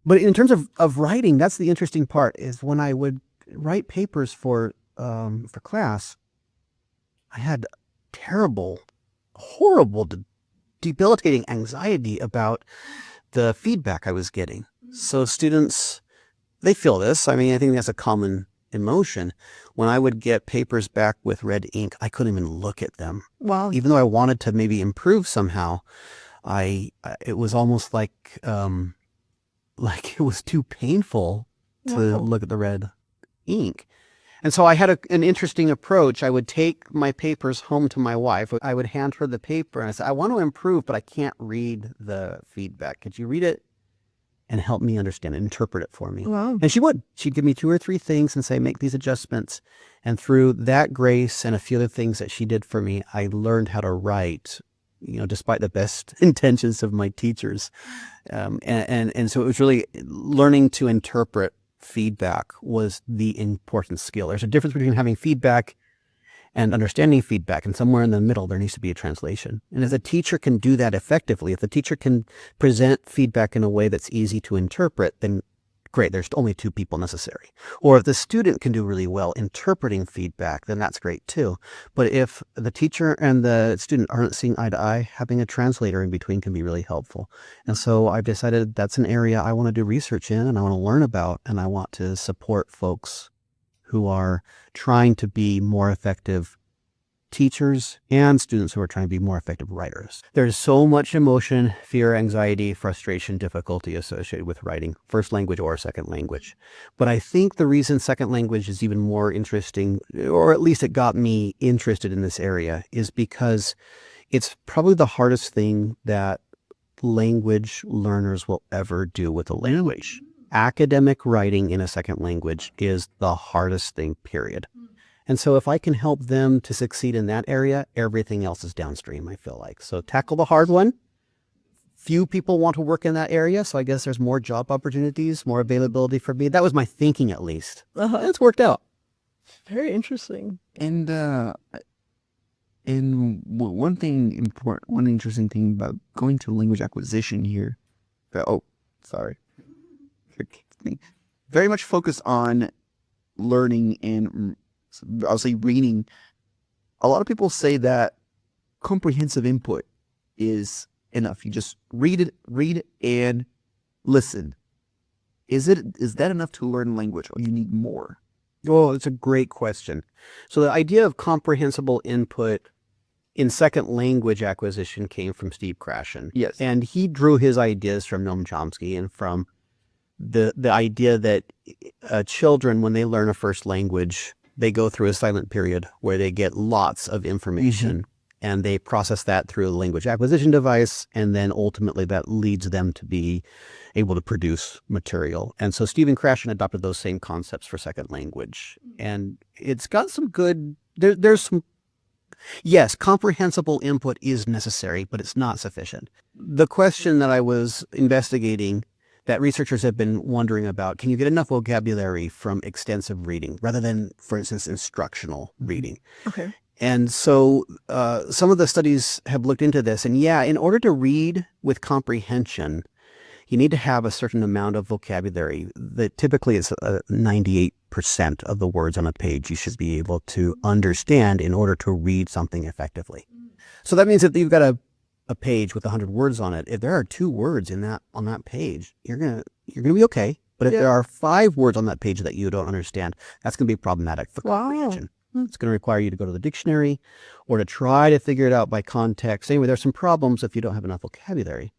But in terms of writing, that's the interesting part, is when I would write papers for class, I had terrible, horrible, debilitating anxiety about the feedback I was getting. So students, they feel this. I mean, I think that's a common emotion. When I would get papers back with red ink, I couldn't even look at them. Wow. Even though I wanted to maybe improve somehow, it was almost like it was too painful to look at the red ink. And so I had an interesting approach. I would take my papers home to my wife. I would hand her the paper and I said, I want to improve, but I can't read the feedback. Could you read it and help me understand it, interpret it for me? Wow. And she would. She'd give me 2 or 3 things and say, make these adjustments. And through that grace and a few other things that she did for me, I learned how to write, despite the best intentions of my teachers. And so it was really learning to interpret feedback was the important skill. There's a difference between having feedback and understanding feedback, and somewhere in the middle there needs to be a translation. And if the teacher can do that effectively, if the teacher can present feedback in a way that's easy to interpret, then great, there's only 2 people necessary. Or if the student can do really well interpreting feedback, then that's great too. But if the teacher and the student aren't seeing eye to eye, having a translator in between can be really helpful. And so I've decided that's an area I want to do research in and I want to learn about, and I want to support folks who are trying to be more effective teachers and students who are trying to be more effective writers. There's so much emotion, fear, anxiety, frustration, difficulty associated with writing, first language or second language. But I think the reason second language is even more interesting, or at least it got me interested in this area, is because it's probably the hardest thing that language learners will ever do with a language. Academic writing in a second language is the hardest thing, period. And so if I can help them to succeed in that area, everything else is downstream, I feel like. So tackle the hard one. Few people want to work in that area, so I guess there's more job opportunities, more availability for me. That was my thinking, at least. It's worked out. Very interesting. And one interesting thing about going to language acquisition here. Very much focused on learning and I'll say reading. A lot of people say that comprehensive input is enough. You just read and listen. Is that enough to learn language, or you need more? Oh, it's a great question. So the idea of comprehensible input in second language acquisition came from Steve Krashen. Yes. And he drew his ideas from Noam Chomsky and from the idea that children, when they learn a first language, they go through a silent period where they get lots of information and they process that through a language acquisition device. And then ultimately that leads them to be able to produce material. And so Stephen Krashen adopted those same concepts for second language. And it's got some good, there's some, yes, comprehensible input is necessary, but it's not sufficient. The question that I was investigating that researchers have been wondering about, can you get enough vocabulary from extensive reading rather than, for instance, instructional reading? Okay. And so some of the studies have looked into this. And yeah, in order to read with comprehension, you need to have a certain amount of vocabulary that typically is 98% of the words on a page you should be able to understand in order to read something effectively. So that means that you've got a page with 100 words on it. If there are 2 words on that page, you're gonna be okay. But if there are 5 words on that page that you don't understand, that's gonna be problematic for comprehension. It's gonna require you to go to the dictionary or to try to figure it out by context. Anyway, there's some problems if you don't have enough vocabulary.